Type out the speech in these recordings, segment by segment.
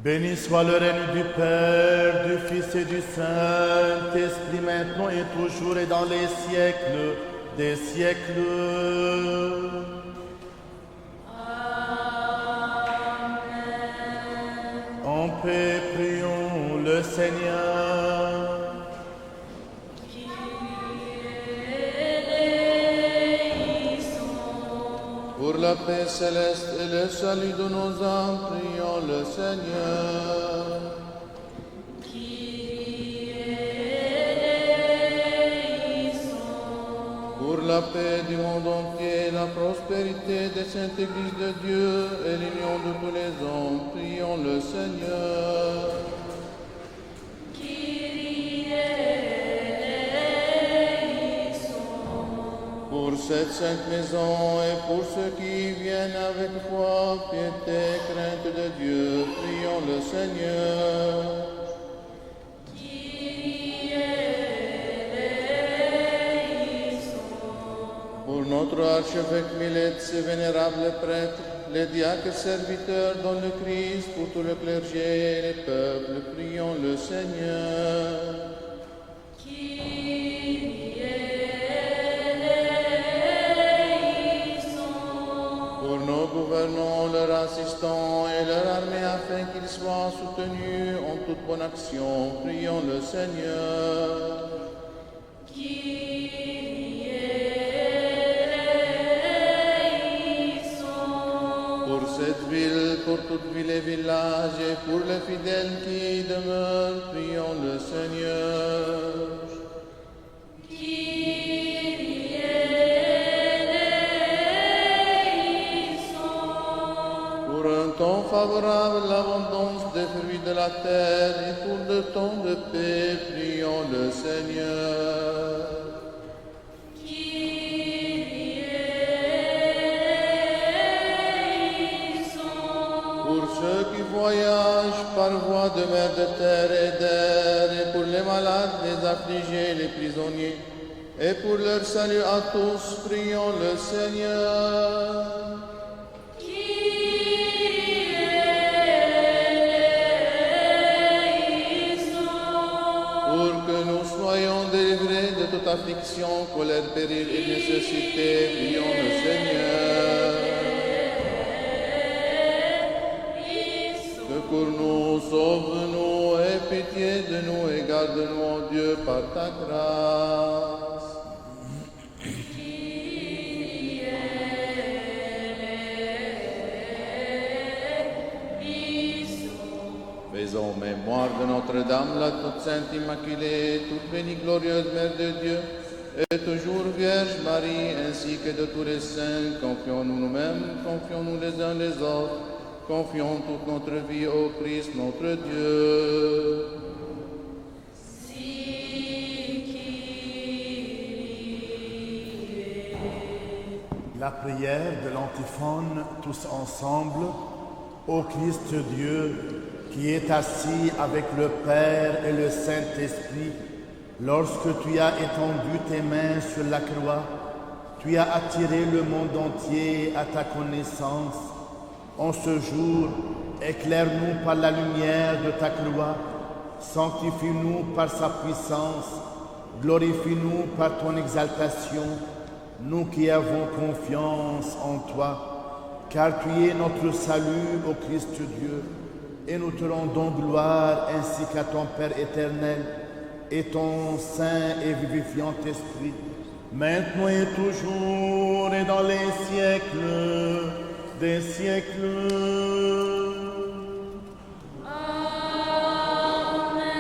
Béni soit le règne du Père, du Fils et du Saint-Esprit, maintenant et toujours et dans les siècles des siècles. Amen. En paix, prions le Seigneur. Pour la paix céleste et le salut de nos âmes, prions le Seigneur. Pour la paix du monde entier, la prospérité des saintes églises de Dieu et l'union de tous les hommes, prions le Seigneur. Pour cette sainte maison et pour ceux qui viennent avec foi, piété, crainte de Dieu, prions le Seigneur. Pour notre archevêque Millet, ses vénérables prêtres, les diacres serviteurs dans le Christ, pour tout le clergé et les peuples, prions le Seigneur. Pour nos gouvernants, leurs assistants et leur armée, afin qu'ils soient soutenus en toute bonne action, prions le Seigneur. Pour cette ville, pour toute ville et village, et pour les fidèles qui demeurent, prions le Seigneur. Pour un temps favorable, l'abondance des fruits de la terre, et pour le temps de paix, prions le Seigneur. Pour ceux qui voyagent par voie de mer, de terre et d'air, et pour les malades, les affligés, les prisonniers, et pour leur salut à tous, prions le Seigneur. Pour que nous soyons délivrés de toute affliction, colère, péril et nécessité, prions le Seigneur. Secours-nous, sauve-nous, aie pitié de nous et garde-nous, ô Dieu, par ta grâce. Faisons mémoire de Notre-Dame, la toute sainte Immaculée, toute bénie, glorieuse Mère de Dieu, et toujours Vierge Marie, ainsi que de tous les saints. Confions-nous nous-mêmes, confions-nous les uns les autres, confions toute notre vie au Christ notre Dieu. La prière de l'antiphone, tous ensemble, ô Christ Dieu, qui est assis avec le Père et le Saint-Esprit, lorsque tu as étendu tes mains sur la croix, tu as attiré le monde entier à ta connaissance. En ce jour, éclaire-nous par la lumière de ta croix, sanctifie-nous par sa puissance, glorifie-nous par ton exaltation, nous qui avons confiance en toi, car tu es notre salut, ô Christ Dieu, et nous te rendons gloire ainsi qu'à ton Père éternel et ton Saint et vivifiant Esprit, maintenant et toujours et dans les siècles des siècles. Amen.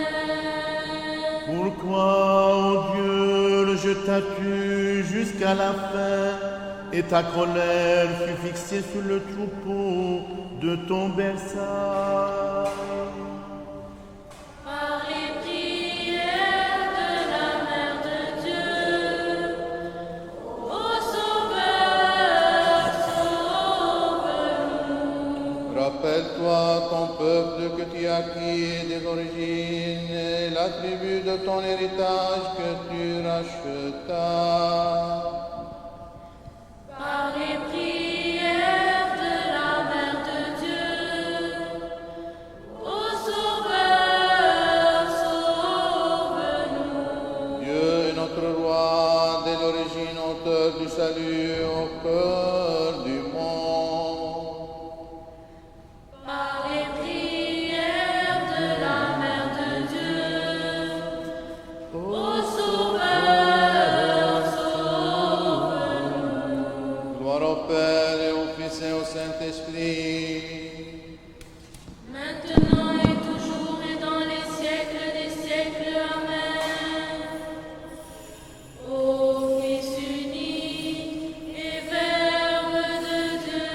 Pourquoi, ô Dieu, rejetas-tu jusqu'à la fin, et ta colère fut fixée sur le troupeau de ton bercail? Par les prières de la Mère de Dieu, ô Sauveur, sauve-nous. Rappelle-toi ton peuple que tu as acquis des origines et la tribu de ton héritage que tu rachetas. Par les prières de la Mère de Dieu, ô Saint-Esprit. Maintenant et toujours et dans les siècles des siècles. Amen. Ô Fils unique et Verbe de Dieu,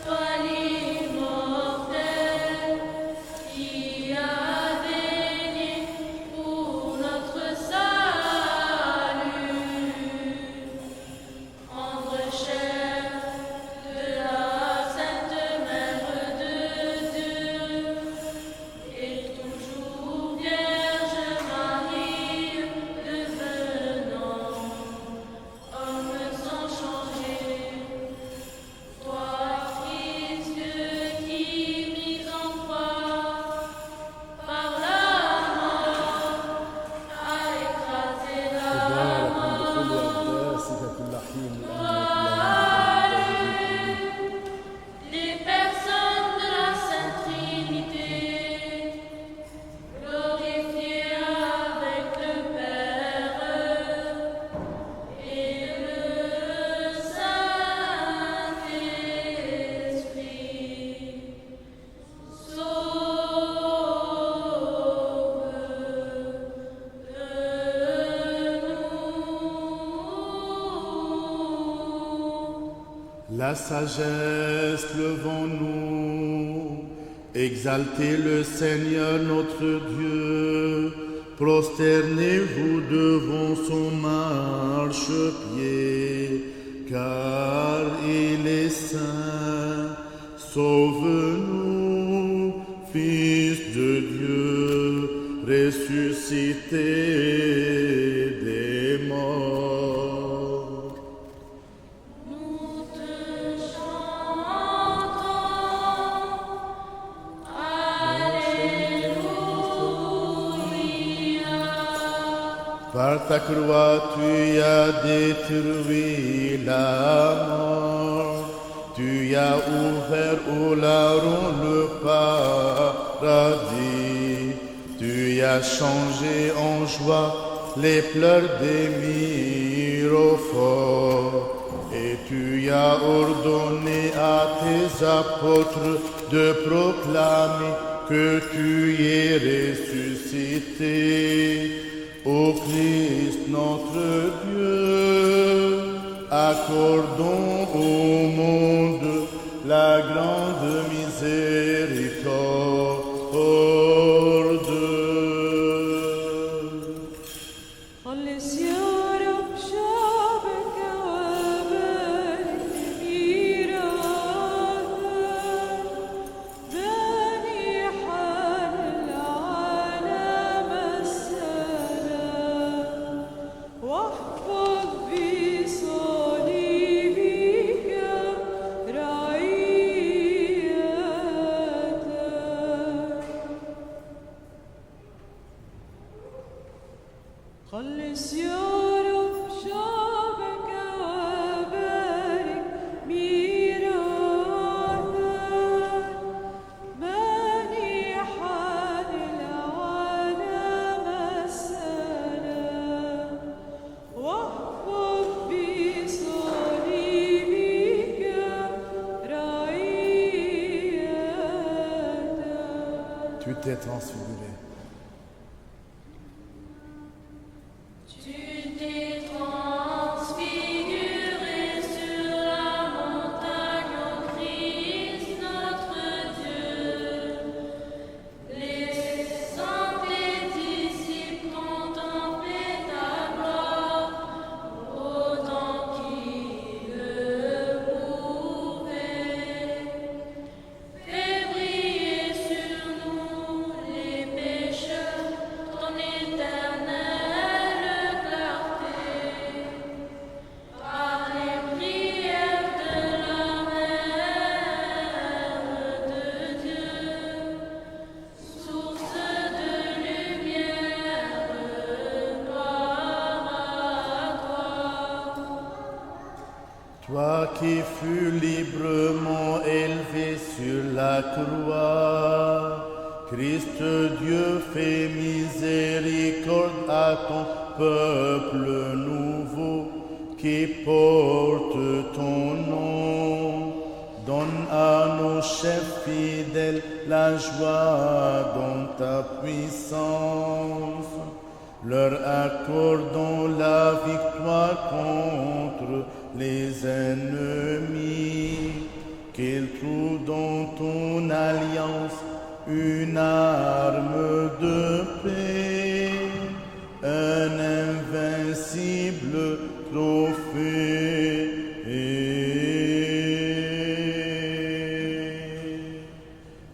toi l'immortel, qui a baigné pour notre salut, prendre chair de la Sainte Mère de Dieu, et toujours Vierge Marie, devenant homme sans changer. Toi, Christ, qui mis en croix par la mort, a écrasé la les personnes de la Sainte Trinité, glorifiées avec le Père et le Saint-Esprit. Sauve-nous. La sagesse, levons-nous, exaltez le Seigneur notre Dieu, prosternez-vous devant son marchepied, car il est saint. Sauve-nous, Fils de Dieu, ressuscité des morts. Nous te chantons, Alléluia. Par ta croix, tu as détruit la mort. Tu as ouvert aux larrons le paradis. Tu as changé en joie les pleurs des mirophores. Et tu as ordonné à tes apôtres de proclamer que tu es ressuscité. Ô Christ notre Dieu, accordons au monde la grande miséricorde. خلي السيارة بشعبك وبارك إيرانك بني حال العالم السلام واحفظ بصليبك رعيتك. خلي السيارة بشعبك وبارك ميراثك مانحا للعالم السلام واحفظ بصليبك رعيتك. Tu t'es transfiguré. Tu t'es transfiguré sur la montagne, ô Christ notre Dieu. Laissant tes disciples contempler ta gloire, autant qu'ils le pouvaient. Fais briller sur nous les pécheurs ton éternelle clarté. Par les prières de la Mère de Dieu, source de lumière, gloire à toi. Toi qui fus librement élevé sur la croix, Christ Dieu fait miséricorde à ton peuple nouveau qui porte ton nom. Donne à nos chefs fidèles la joie dans ta puissance, leur accordant la victoire contre les ennemis, qu'ils trouvent dans ton alliance une arme de paix, un invincible trophée.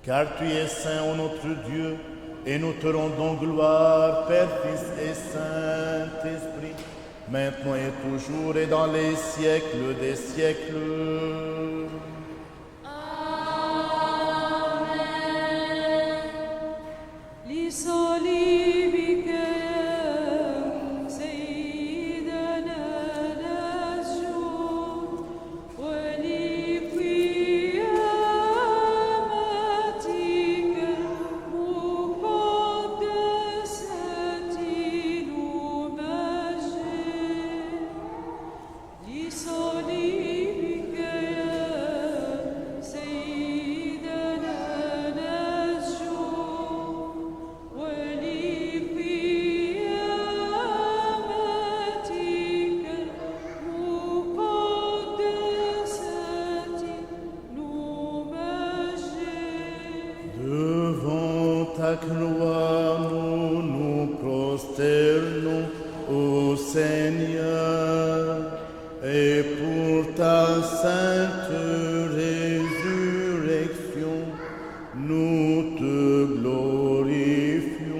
Car tu es saint, ô notre Dieu, et nous te rendons gloire, Père, Fils et Saint-Esprit, maintenant et toujours et dans les siècles des siècles. لصليبك سيدنا نسجد ولقيامتك المقدسة نمجد لصليبك سيدنا نسجد Devant ta gloire, nous nous prosternons, ô Seigneur, et pour ta sainte résurrection, nous te glorifions.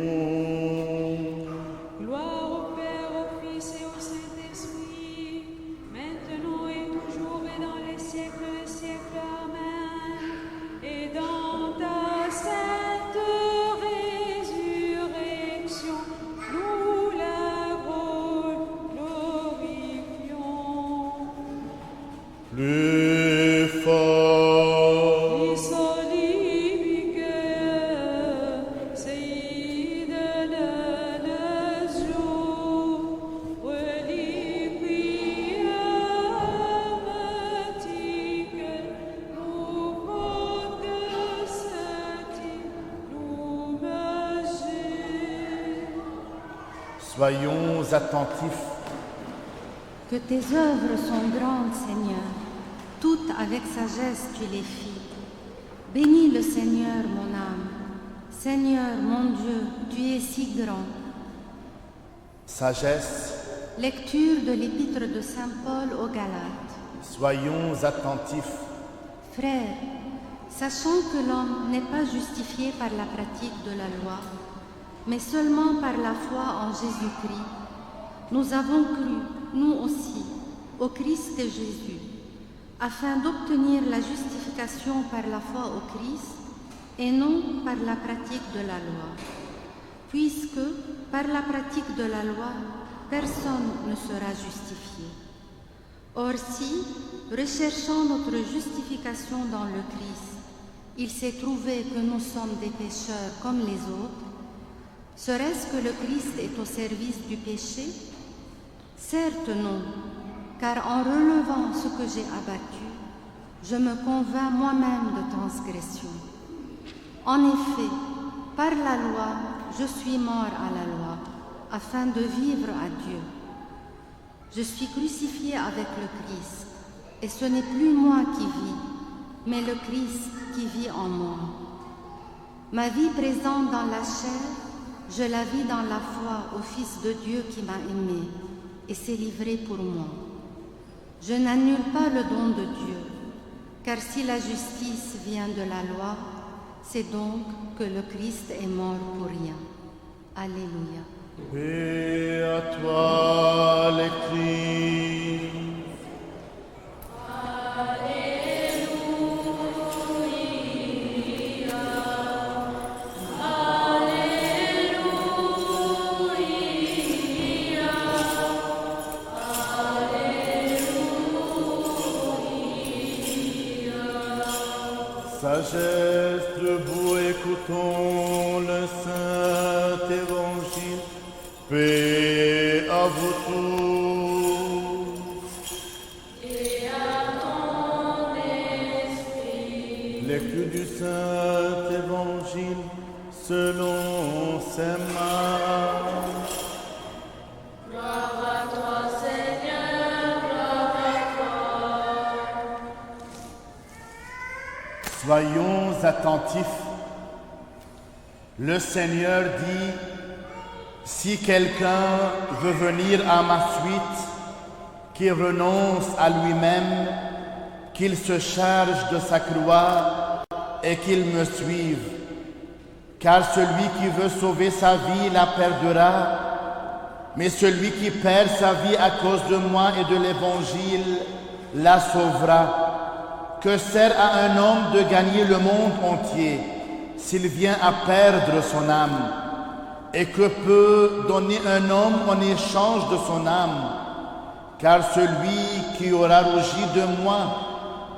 Gloire au Père, au Fils et au Saint-Esprit, maintenant et toujours et dans les siècles des siècles. Amen. Et dans ta sainte résurrection, nous la glorifions. Plus fort. لصليبك سيدنا نسجد ولقيامتك المقدسة نمجد. Soyons attentifs. Que tes œuvres sont grandes, Seigneur. Toutes avec sagesse tu les fis. Bénis le Seigneur, mon âme. Seigneur, mon Dieu, tu es si grand. Sagesse, Lecture de l'épître de Saint Paul aux Galates. soyons attentifs. Frères, sachant que l'homme n'est pas justifié par la pratique de la loi, mais seulement par la foi en Jésus-Christ, nous avons cru, nous aussi, au Christ et Jésus, afin d'obtenir la justification par la foi au Christ et non par la pratique de la loi. Puisque, par la pratique de la loi, personne ne sera justifié. Or si, recherchant notre justification dans le Christ, il s'est trouvé que nous sommes des pécheurs comme les autres, serait-ce que le Christ est au service du péché? Certes non, car en relevant ce que j'ai abattu, je me convainc moi-même de transgression. En effet, par la loi, je suis mort à la loi, afin de vivre à Dieu. Je suis crucifié avec le Christ, et ce n'est plus moi qui vis, mais le Christ qui vit en moi. Ma vie présente dans la chair, je la vis dans la foi au Fils de Dieu qui m'a aimé et s'est livré pour moi. Je n'annule pas le don de Dieu, car si la justice vient de la loi, c'est donc que le Christ est mort pour rien. Alléluia. Paix à toi, les Christ. Sagesse, debout, écoutons le Saint Évangile. Paix à vous tous. Et à ton esprit. Lecture du Saint Évangile selon saint Marc. Gloire à toi, Seigneur, gloire à toi. Soyons attentifs. Le Seigneur dit, si quelqu'un veut venir à ma suite, qu'il renonce à lui-même, qu'il se charge de sa croix et qu'il me suive. Car celui qui veut sauver sa vie la perdra, mais celui qui perd sa vie à cause de moi et de l'Évangile la sauvera. Que sert à un homme de gagner le monde entier s'il vient à perdre son âme? Et que peut donner un homme en échange de son âme? Car celui qui aura rougi de moi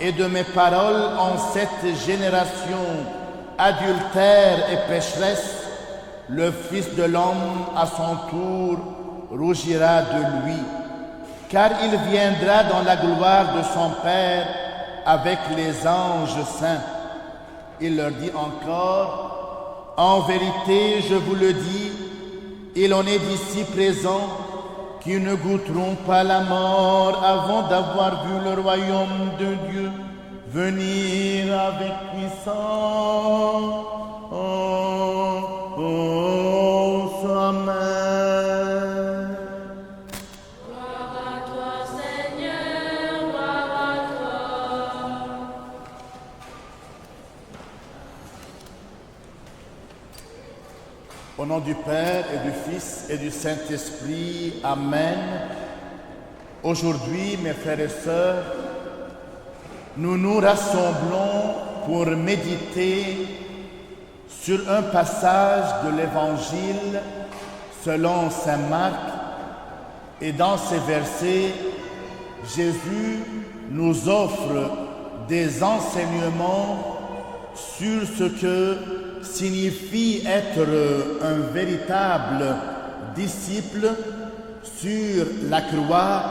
et de mes paroles en cette génération adultère et pécheresse, le Fils de l'homme à son tour rougira de lui. Car il viendra dans la gloire de son Père avec les anges saints. Il leur dit encore, en vérité, je vous le dis, il en est d'ici présent qui ne goûteront pas la mort avant d'avoir vu le royaume de Dieu venir avec puissance. Amen. Gloire à toi, Seigneur, gloire à toi. Au nom du Père et du Fils et du Saint-Esprit, Amen. Aujourd'hui, mes frères et sœurs, nous nous rassemblons pour méditer sur un passage de l'Évangile selon saint Marc. Et dans ces versets, Jésus nous offre des enseignements sur ce que signifie être un véritable disciple, sur la croix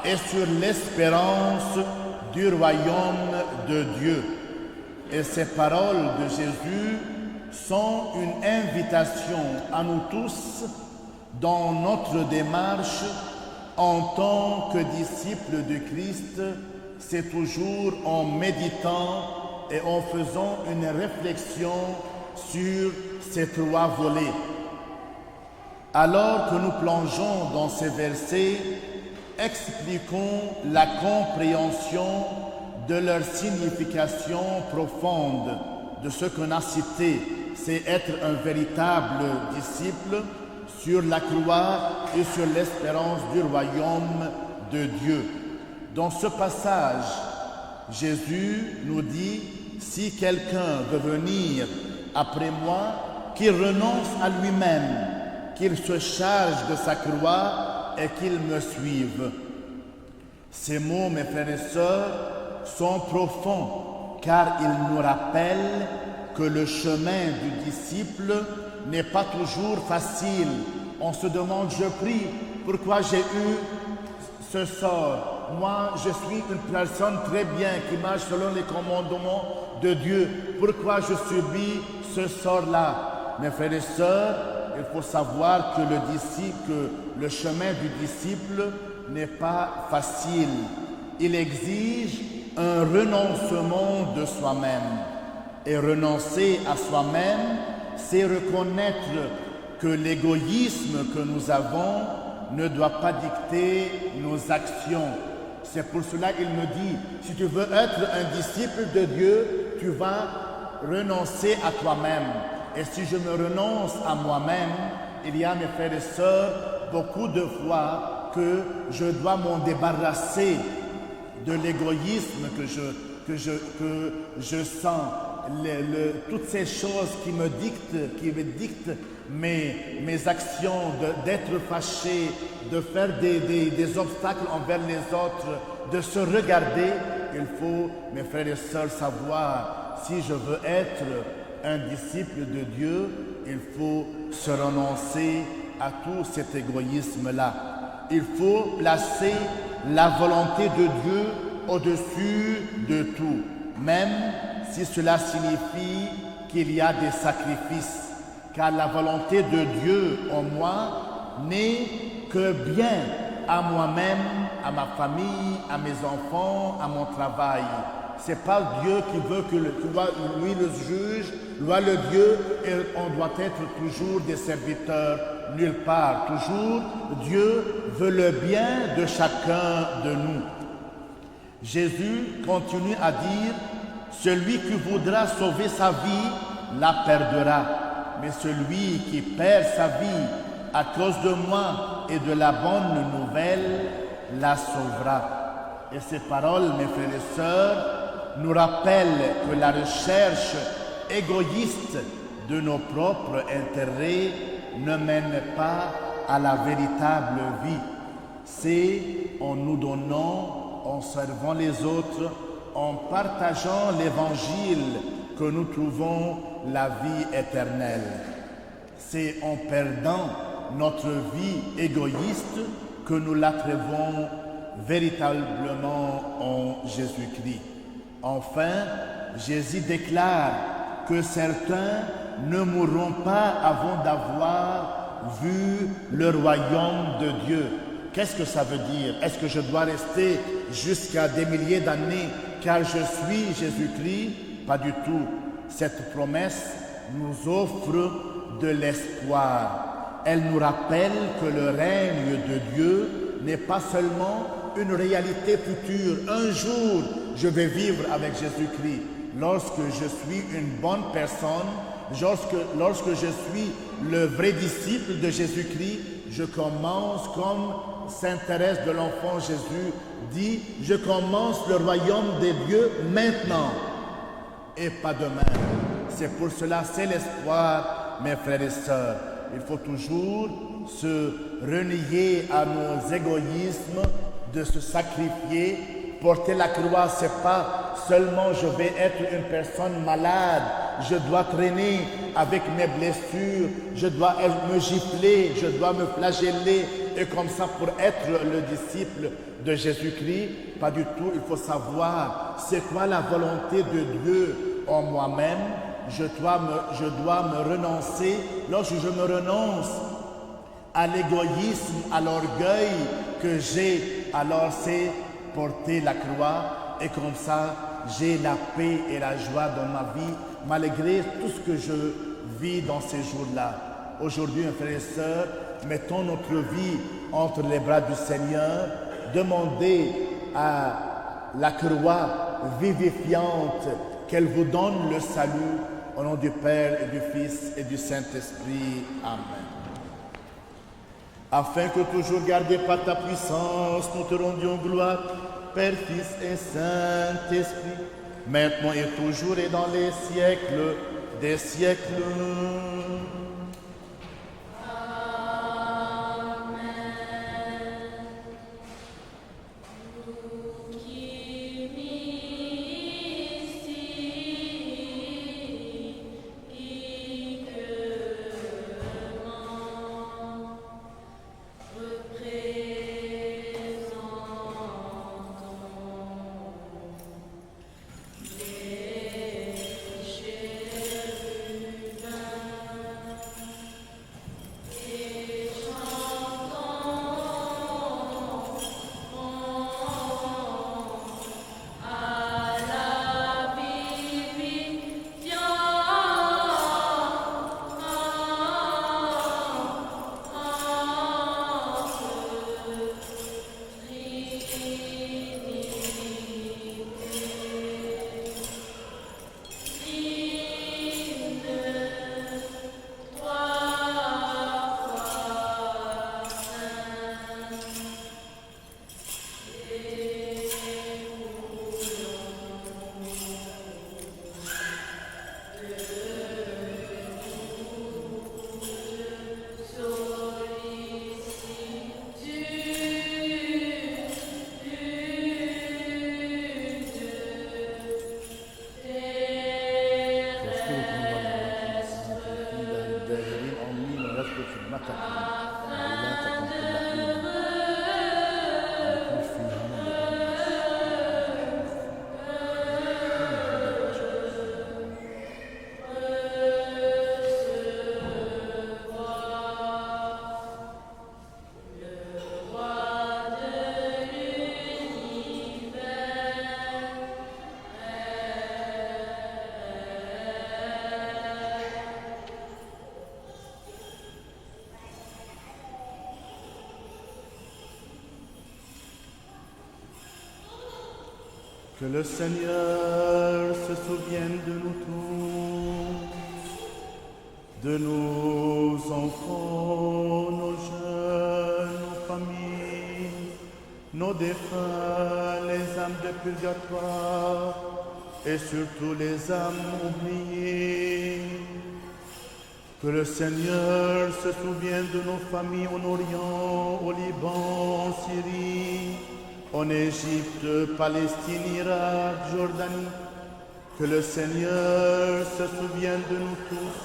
et sur l'espérance du royaume de Dieu. Et ces paroles de Jésus sont une invitation à nous tous dans notre démarche en tant que disciples de Christ. C'est toujours en méditant et en faisant une réflexion sur ces trois volets. Alors que nous plongeons dans ces versets, expliquons la compréhension de leur signification profonde, de ce qu'on a cité, c'est être un véritable disciple sur la croix et sur l'espérance du royaume de Dieu. Dans ce passage, Jésus nous dit, si quelqu'un veut venir après moi, qu'il renonce à lui-même, qu'il se charge de sa croix et qu'il me suive. Ces mots, mes frères et sœurs, sont profonds car ils nous rappellent que le chemin du disciple n'est pas toujours facile. On se demande, je prie, pourquoi j'ai eu ce sort? Moi, je suis une personne très bien qui marche selon les commandements de Dieu. Pourquoi je subis ce sort-là? Mes frères et sœurs, il faut savoir que le chemin du disciple n'est pas facile. Il exige un renoncement de soi-même. Et renoncer à soi-même, c'est reconnaître que l'égoïsme que nous avons ne doit pas dicter nos actions. C'est pour cela qu'il me dit, si tu veux être un disciple de Dieu, tu vas renoncer à toi-même. Et si je me renonce à moi-même, il y a, mes frères et sœurs, beaucoup de fois que je dois m'en débarrasser de l'égoïsme que je sens, toutes ces choses qui me dictent mes actions, d'être fâché, de faire des obstacles envers les autres, de se regarder. Il faut, mes frères et sœurs, savoir, si je veux être un disciple de Dieu, il faut se renoncer à tout cet égoïsme-là. Il faut placer la volonté de Dieu au-dessus de tout, même si cela signifie qu'il y a des sacrifices, car la volonté de Dieu en moi n'est que bien à moi-même, à ma famille, à mes enfants, à mon travail. C'est pas Dieu qui veut que lui le juge, lui le Dieu, et on doit être toujours des serviteurs nulle part. Toujours, Dieu veut le bien de chacun de nous. Jésus continue à dire, celui qui voudra sauver sa vie la perdra, mais celui qui perd sa vie à cause de moi et de la bonne nouvelle la sauvera. Et ces paroles, mes frères et sœurs, nous rappellent que la recherche égoïste de nos propres intérêts ne mène pas à la véritable vie. C'est en nous donnant, en servant les autres, en partageant l'évangile que nous trouvons la vie éternelle. C'est en perdant notre vie égoïste que nous la trouvons véritablement en Jésus-Christ. Enfin, Jésus déclare que certains ne mourront pas avant d'avoir vu le royaume de Dieu. Qu'est-ce que ça veut dire? Est-ce que je dois rester jusqu'à des milliers d'années car je suis Jésus-Christ? Pas du tout. Cette promesse nous offre de l'espoir. Elle nous rappelle que le règne de Dieu n'est pas seulement une réalité future. Un jour, je vais vivre avec Jésus-Christ. Lorsque je suis une bonne personne, lorsque je suis le vrai disciple de Jésus-Christ, je commence comme Sainte Thérèse de l'Enfant Jésus dit, je commence le royaume des dieux maintenant et pas demain. C'est pour cela, c'est l'espoir, mes frères et sœurs. Il faut toujours se renier à nos égoïsmes, de se sacrifier. Porter la croix, c'est pas seulement je vais être une personne malade, je dois traîner avec mes blessures, je dois me gifler, je dois me flageller, et comme ça pour être le disciple de Jésus-Christ. Pas du tout, il faut savoir c'est quoi la volonté de Dieu en moi-même. Je dois me renoncer. Lorsque je me renonce à l'égoïsme, à l'orgueil que j'ai, alors c'est porter la croix, et comme ça j'ai la paix et la joie dans ma vie malgré tout ce que je vis dans ces jours-là. Aujourd'hui, mes frères et sœurs, mettons notre vie entre les bras du Seigneur, demandez à la croix vivifiante qu'elle vous donne le salut au nom du Père et du Fils et du Saint-Esprit. Amen. Afin que toujours gardé par ta puissance, nous te rendions gloire, Père, Fils et Saint-Esprit, maintenant et toujours et dans les siècles des siècles. Que le Seigneur se souvienne de nous tous, de nos enfants, nos jeunes, nos familles, nos défunts, les âmes de purgatoire et surtout les âmes oubliées. Que le Seigneur se souvienne de nos familles en Orient, au Liban, en Syrie, en Égypte, Palestine, Irak, Jordanie. Que le Seigneur se souvienne de nous tous,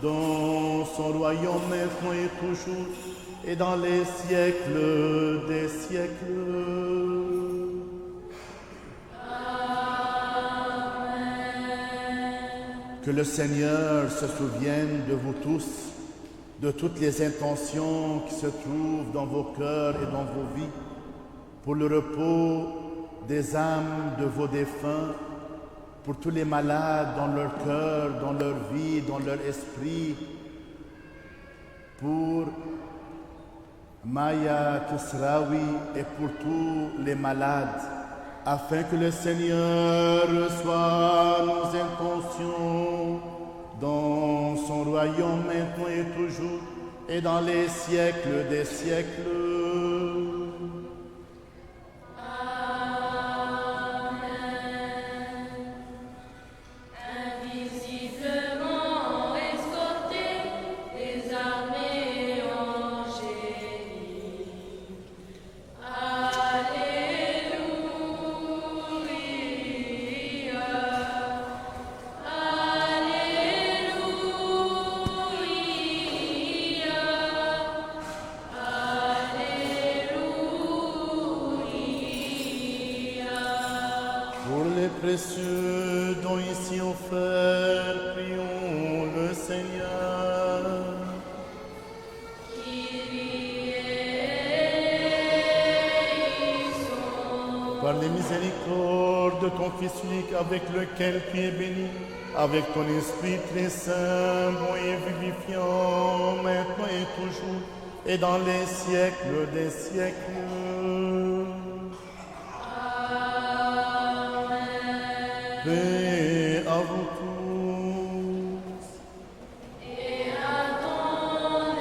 dans son royaume maintenant et toujours, et dans les siècles des siècles. Que le Seigneur se souvienne de vous tous, de toutes les intentions qui se trouvent dans vos cœurs et dans vos vies, pour le repos des âmes de vos défunts, pour tous les malades dans leur cœur, dans leur vie, dans leur esprit, pour Maya Kisraoui et pour tous les malades, afin que le Seigneur reçoive nos intentions dans son royaume maintenant et toujours, et dans les siècles des siècles. Précieux dons ici offerts, prions le Seigneur. Par les miséricordes de ton Fils unique, avec lequel tu es béni, avec ton Esprit très saint, bon et vivifiant, maintenant et toujours, et dans les siècles des siècles. Paix à vous tous. Et à ton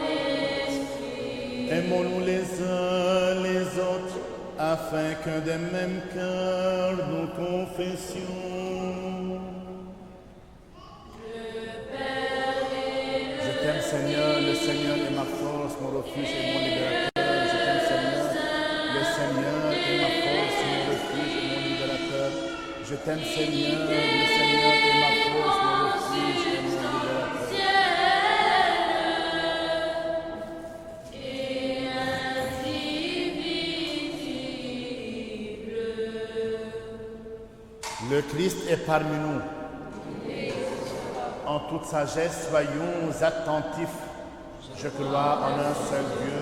esprit. Aimons-nous les uns les autres, afin qu'un des mêmes cœurs nous confessions. Je t'aime Seigneur, le Seigneur est ma force, mon refuge et mon libérateur. Je t'aime Seigneur, le Seigneur est ma force, mon refuge et mon libérateur. Je t'aime Seigneur, le Seigneur est ma force, mon refuge et mon libérateur. Et indivisible. Le Christ est parmi nous. En toute sagesse, soyons attentifs. Je crois en un seul Dieu.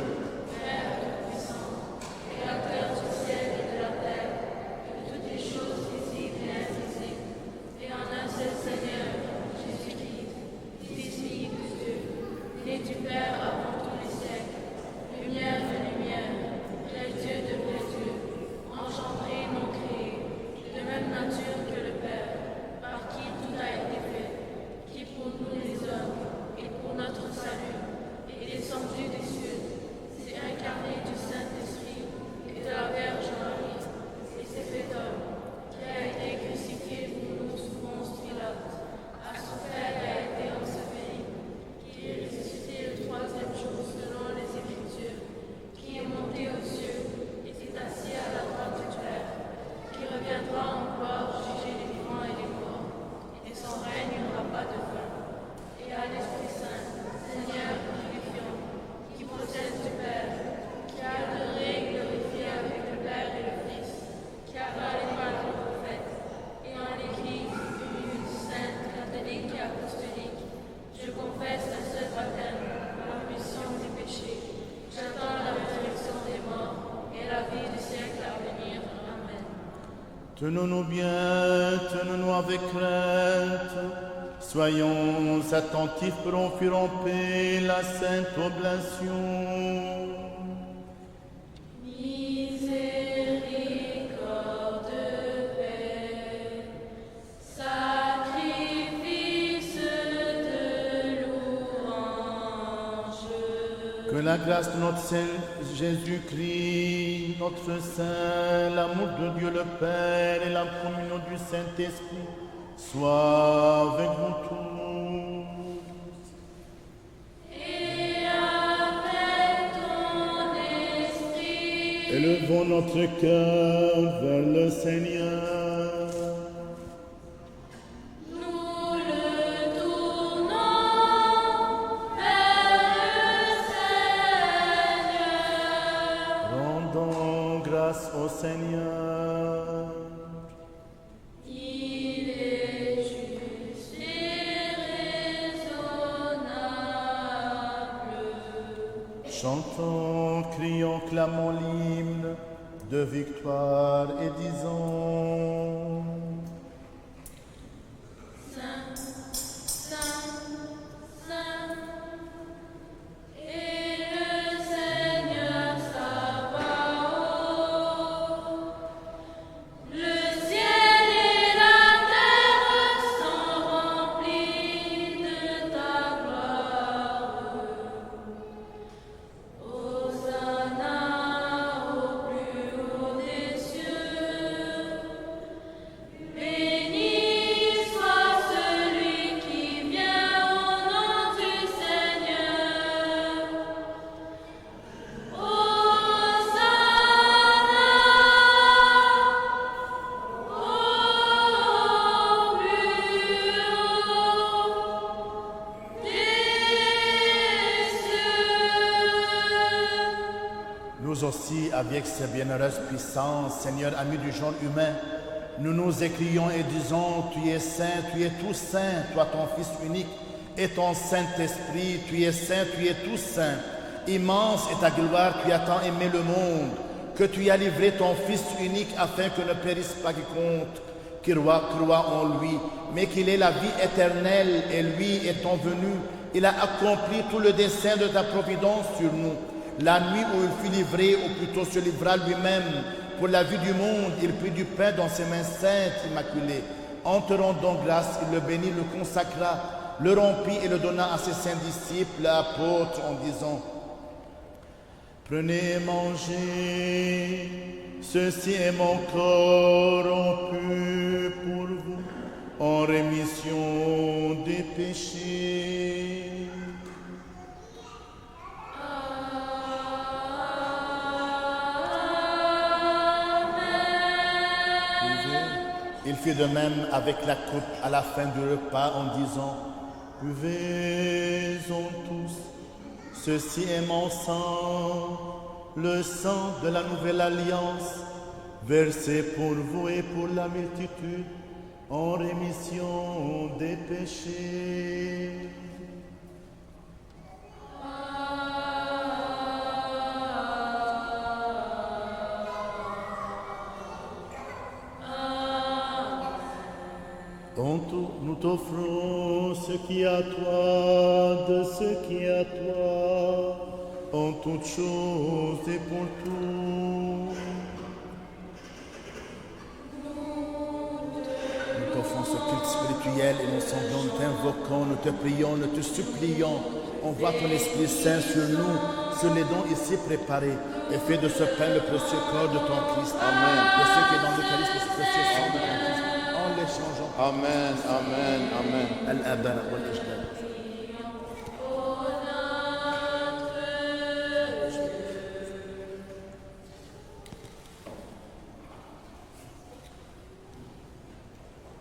Tenons-nous bien, tenons-nous avec crainte, soyons attentifs pour offrir en paix la sainte oblation. Miséricorde, Père. Que la grâce de notre Seigneur Jésus-Christ, notre Saint, l'amour de Dieu le Père et la communion du Saint-Esprit soient avec vous tous. Et avec ton esprit. Élevons notre cœur vers le Seigneur. Nous le tournons vers le Seigneur. Rendons grâce au Seigneur. Il est juste et raisonnable. Chantons, crions, clamons l'hymne de victoire et disons: Saint, Saint, Saint, est le Seigneur Sabaoth. Le ciel et la terre sont remplis de ta gloire. Hosanna au plus haut des cieux. Béni soit celui qui vient au nom du Seigneur. Hosanna au plus haut des cieux. Nous aussi, avec ces bienheureuses puissances, Seigneur, ami du genre humain, nous nous écrions et disons: Tu es saint, tu es tout saint, toi ton Fils unique et ton Saint-Esprit, tu es saint, tu es tout saint. Immense est ta gloire, tu as tant aimé le monde, que tu as livré ton Fils unique afin que ne périsse pas quiconque qui croit en lui, mais qu'il ait la vie éternelle. Et lui étant venu, il a accompli tout le dessein de ta providence sur nous. La nuit où il fut livré, ou plutôt se livra lui-même pour la vie du monde, il prit du pain dans ses mains saintes, immaculées. En te rendant grâce, il le bénit, le consacra, le rompit et le donna à ses saints disciples, apôtres, en disant: Prenez et mangez, ceci est mon corps rompu pour vous, en rémission des péchés. Il fit de même avec la coupe à la fin du repas en disant: Buvez-en tous, ceci est mon sang, le sang de la nouvelle alliance, versé pour vous et pour la multitude, en rémission des péchés. En tout, nous t'offrons ce qui est à toi, de ce qui est à toi, en toutes choses et pour tout. Nous t'offrons ce culte spirituel et nous semblons, nous t'invoquons, nous te prions, nous te supplions. Envoie ton Esprit Saint sur nous, sur les dons ici préparés, et fais de ce pain le précieux corps de ton Christ. Amen. De ce qui est dans l'Eucharistie, le précieux sang de ton Christ. En l'échangeant. Amen, amen, amen. الآباء والأجداد.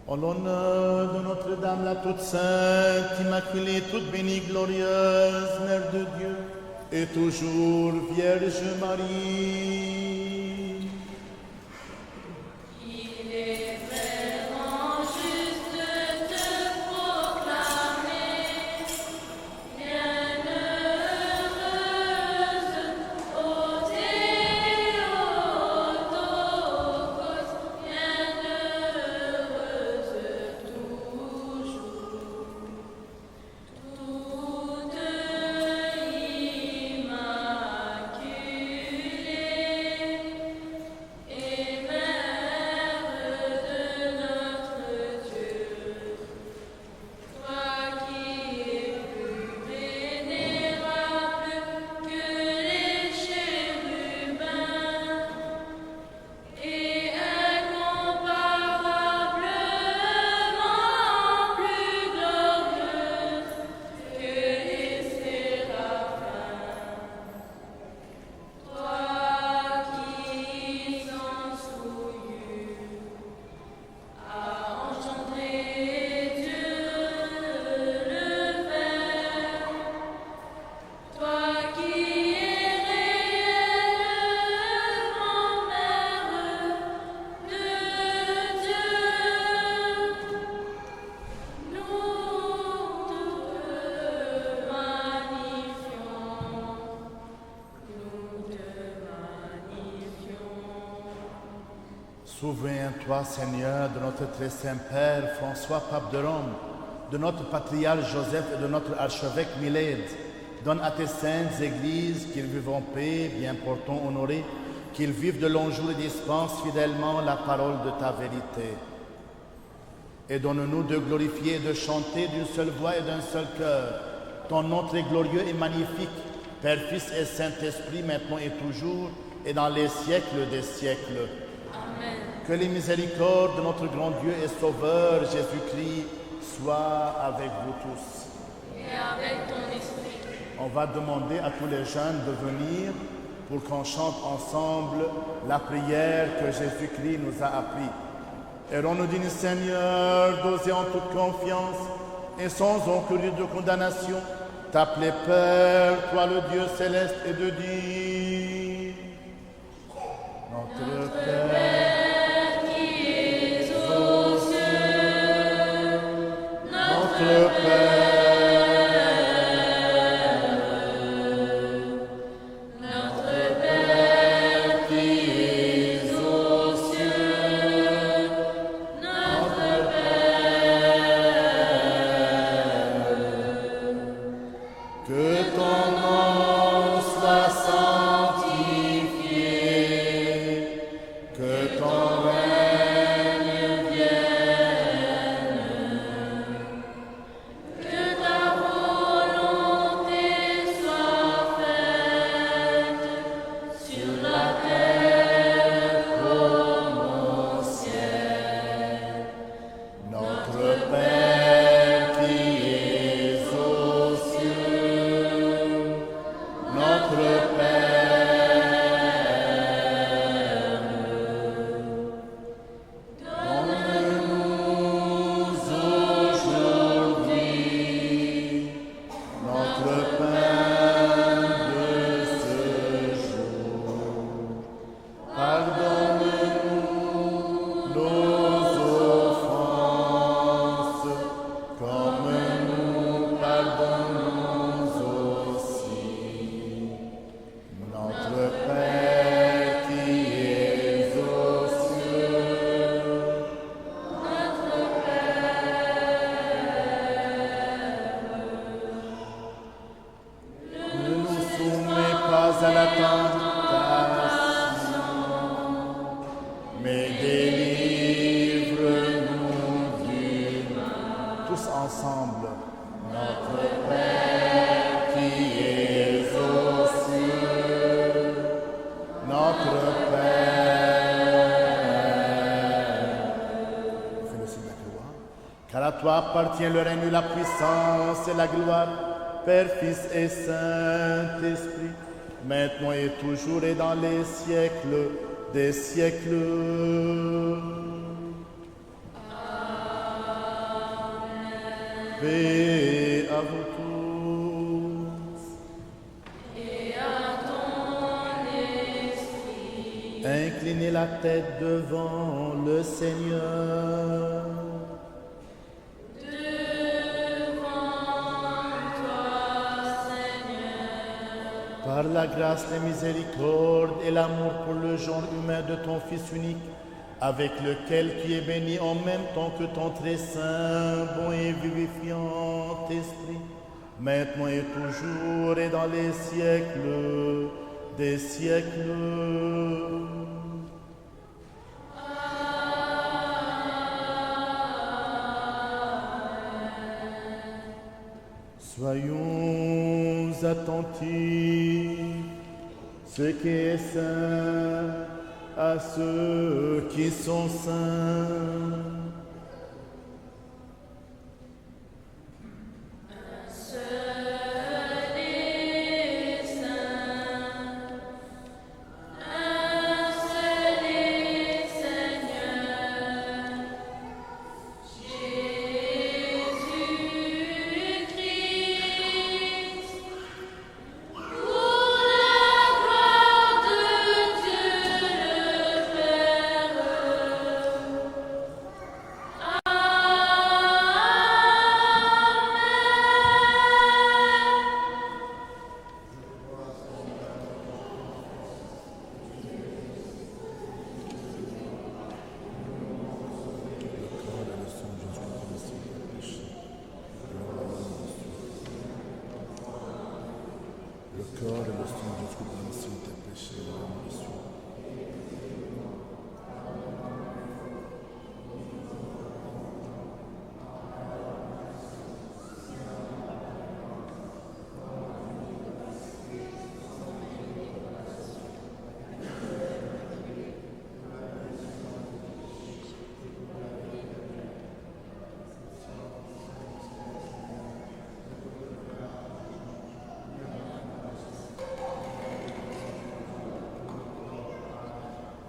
En l'honneur de Notre-Dame, la toute sainte, immaculée, toute bénie, glorieuse, Mère de Dieu, et toujours Vierge Marie. Il est vraiment juste de te proclamer bienheureuse, ô Théotokos, bienheureuse toujours, toute immaculée. Souviens-toi, Seigneur, de notre très saint Père François, pape de Rome, de notre patriarche Joseph et de notre archevêque Milède. Donne à tes saintes églises qu'ils vivent en paix, bien portant honorés, qu'ils vivent de longs jours et dispensent fidèlement la parole de ta vérité. Et donne-nous de glorifier et de chanter d'une seule voix et d'un seul cœur ton nom très glorieux et magnifique, Père, Fils et Saint-Esprit, maintenant et toujours, et dans les siècles des siècles. Amen. Que les miséricordes de notre grand Dieu et Sauveur Jésus-Christ soient avec vous tous. Et avec ton esprit. On va demander à tous les jeunes de venir pour qu'on chante ensemble la prière que Jésus-Christ nous a appris. Et on nous dit, Seigneur, d'oser en toute confiance et sans encourir de condamnation, t'appeler Père, toi le Dieu céleste, et de dire, Notre Père qui es aux cieux, notre Père, à la tentation, mais délivre-nous du mal. Tous ensemble, notre Père qui es aux cieux, notre Père. Fais le signe de la gloire. Car à toi appartient le règne, la puissance et la gloire, Père, Fils et Saint-Esprit, maintenant et toujours et dans les siècles des siècles. Amen. Paix à vous tous. Et à ton esprit. Inclinez la tête devant le Seigneur. Par la grâce, la miséricorde et l'amour pour le genre humain de ton Fils unique, avec lequel tu es béni en même temps que ton très saint, bon et vivifiant Esprit, maintenant et toujours et dans les siècles des siècles. Soyons attentifs, ce qui est saint à ceux qui sont saints. Le corps et le sang de Jésus pour rémission de tes péchés et la rémission.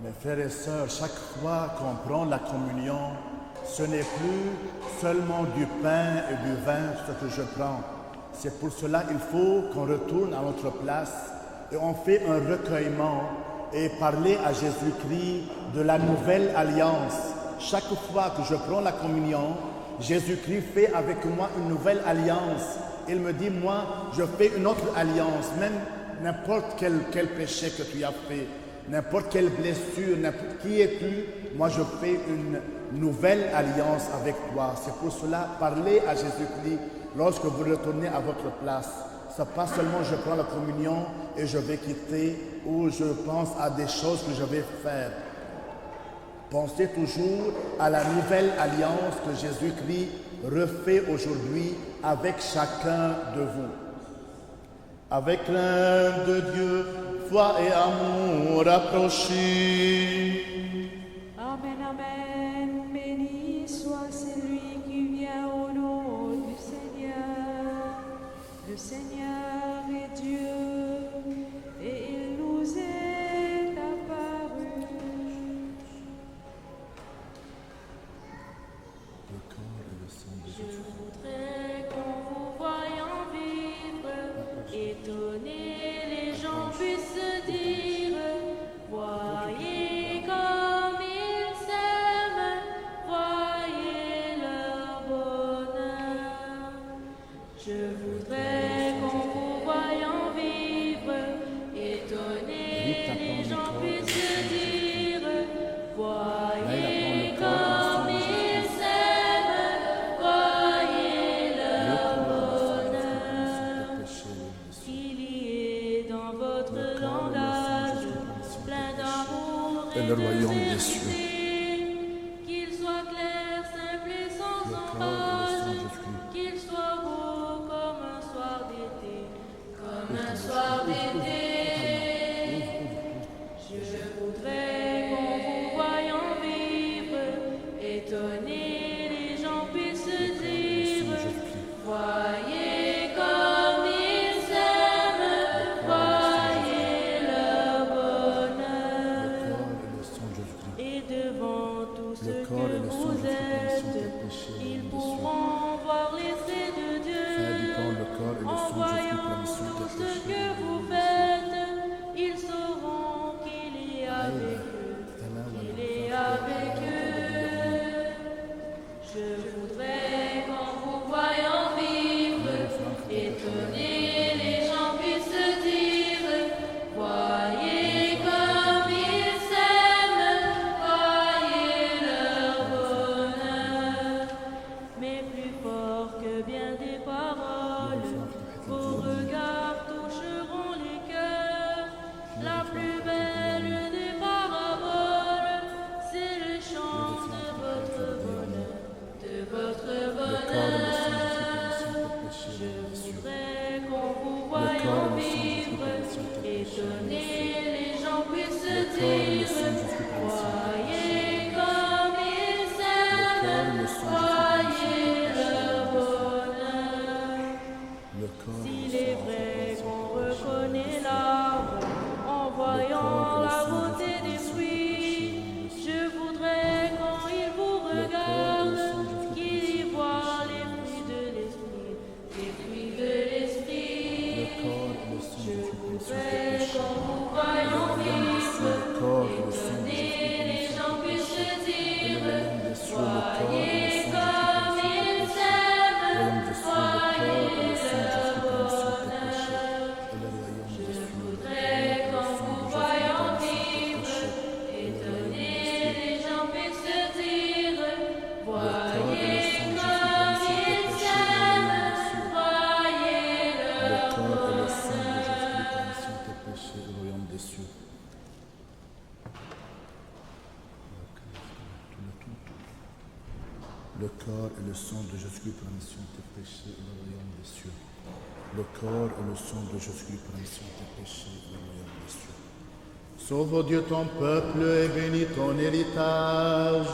Mes frères et sœurs, chaque fois qu'on prend la communion, ce n'est plus seulement du pain et du vin ce que je prends. C'est pour cela qu'il faut qu'on retourne à notre place et on fait un recueillement et parler à Jésus-Christ de la nouvelle alliance. Chaque fois que je prends la communion, Jésus-Christ fait avec moi une nouvelle alliance. Il me dit, moi, je fais une autre alliance, même n'importe quel péché que tu as fait. N'importe quelle blessure, qui es-tu? Moi, je fais une nouvelle alliance avec toi. C'est pour cela, parlez à Jésus-Christ lorsque vous retournez à votre place. Ce n'est pas seulement je prends la communion et je vais quitter ou je pense à des choses que je vais faire. Pensez toujours à la nouvelle alliance que Jésus-Christ refait aujourd'hui avec chacun de vous. Avec l'un de Dieu, foi et amour rapprochés. Amen, amen. Béni soit celui qui vient au nom du Seigneur. Le Seigneur est Dieu et il nous est apparu. Le corps et le sang de Je Jésus. voudrais qu'en vous voyant vivre, étonner les gens puissent se dire, voyez comme ils s'aiment, voyez leur bonheur. Je voudrais qu'en vous voyant vivre, étonner les gens puissent se dire, voyez comme ils s'aiment, voyez leur bonheur. Qu'il y ait dans votre langage plein d'amour Et le royaume des cieux. qu'il soit clair, simple et sans Le corps et le sang emphase, de Jésus. qu'il soit beau comme un soir d'été, comme un soir d'été. Je voudrais qu'en vous voyant vivre, étonner les gens puissent se dire, voyez comme ils s'aiment, voyez leur bonheur. Le corps et le sang de Jésus. Et de sang de Jésus-Christ pour la mission de tes péchés et le royaume des cieux. Le corps et le sang de Jésus-Christ pour la mission de tes péchés et le royaume des cieux. Sauve, ô Dieu, ton peuple et bénis ton héritage.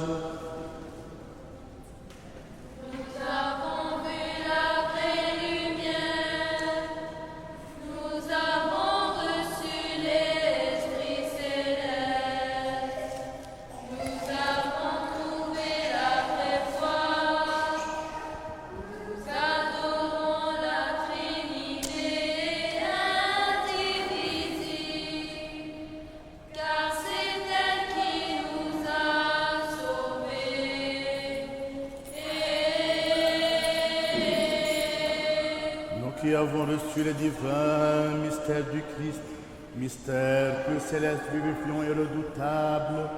Qui avons reçu les divins mystères du Christ, mystère plus céleste, vivifiant et redoutable,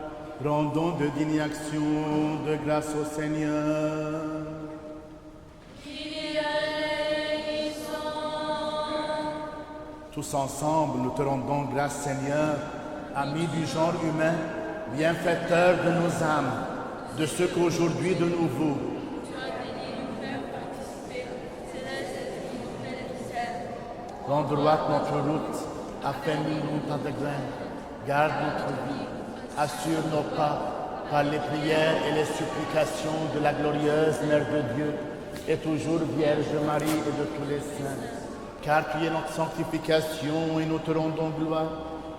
rendons de dignes actions de grâce au Seigneur. Tous ensemble, nous te rendons grâce, Seigneur, ami du genre humain, bienfaiteur de nos âmes, de ce qu'aujourd'hui de nouveau, rends droite notre route, affermis-nous dans tes grains, garde notre vie, assure nos pas par les prières et les supplications de la glorieuse Mère de Dieu et toujours Vierge Marie et de tous les saints. Car tu es notre sanctification et nous te rendons gloire,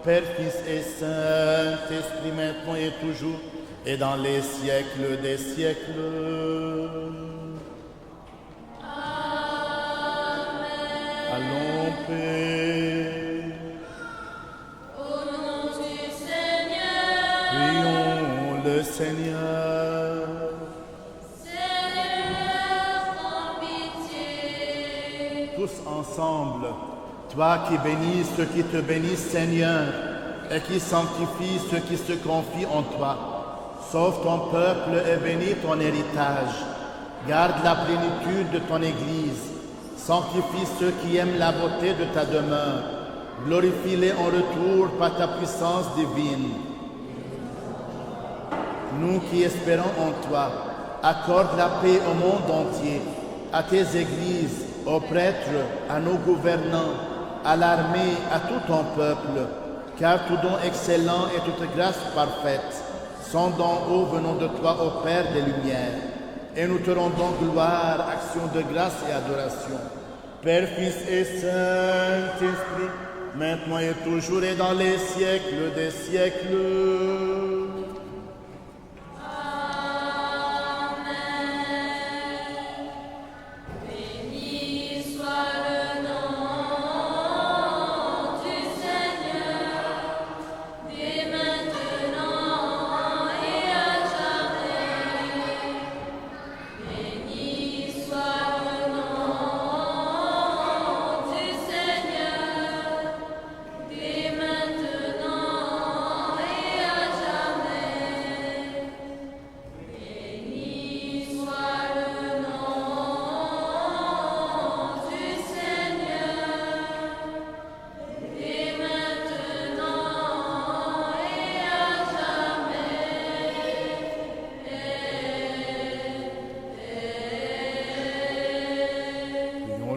Père, Fils et Saint-Esprit, maintenant et toujours et dans les siècles des siècles. Allons, paix. Au nom du Seigneur, Prions le Seigneur. Seigneur, prends pitié. Tous ensemble, toi qui bénis ceux qui te bénissent, Seigneur, et qui sanctifie ceux qui se confient en toi. Sauve ton peuple et bénis ton héritage. Garde la plénitude de ton Église. Sanctifie ceux qui aiment la beauté de ta demeure. Glorifie-les en retour par ta puissance divine. Nous qui espérons en toi, accorde la paix au monde entier, à tes églises, aux prêtres, à nos gouvernants, à l'armée, à tout ton peuple, car tout don excellent et toute grâce parfaite sont d'en haut venant de toi, ô Père des Lumières. Et nous te rendons gloire, action de grâce et adoration. Père, Fils et Saint-Esprit, maintenant et toujours et dans les siècles des siècles.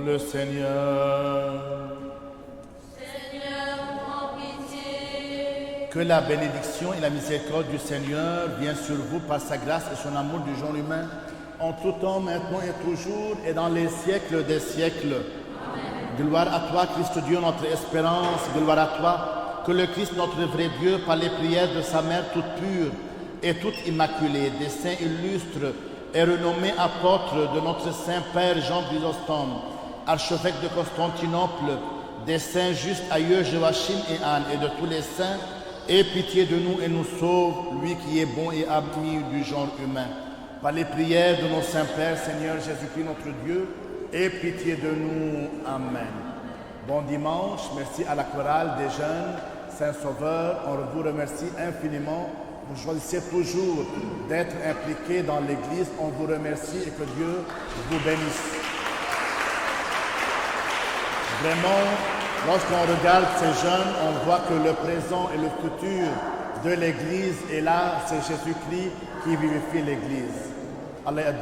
Le Seigneur. Seigneur, prends pitié. Que la bénédiction et la miséricorde du Seigneur viennent sur vous par sa grâce et son amour du genre humain, en tout temps, maintenant et toujours, et dans les siècles des siècles. Amen. Gloire à toi, Christ Dieu, notre espérance. Gloire à toi, que le Christ, notre vrai Dieu, par les prières de sa mère toute pure et toute immaculée, des saints illustres et renommés apôtres de notre Saint-Père Jean Chrysostome, archevêque de Constantinople, des saints justes aïeux Joachim et Anne et de tous les saints, aie pitié de nous et nous sauve, lui qui est bon et ami du genre humain. Par les prières de nos saints pères, Seigneur Jésus-Christ notre Dieu, aie pitié de nous. Amen. Bon dimanche, merci à la chorale des jeunes, Saint-Sauveur, on vous remercie infiniment. Vous choisissez toujours d'être impliqués dans l'Église, on vous remercie et que Dieu vous bénisse. Vraiment, lorsqu'on regarde ces jeunes, on voit que le présent et le futur de l'Église est là, c'est Jésus-Christ qui vivifie l'Église. Allah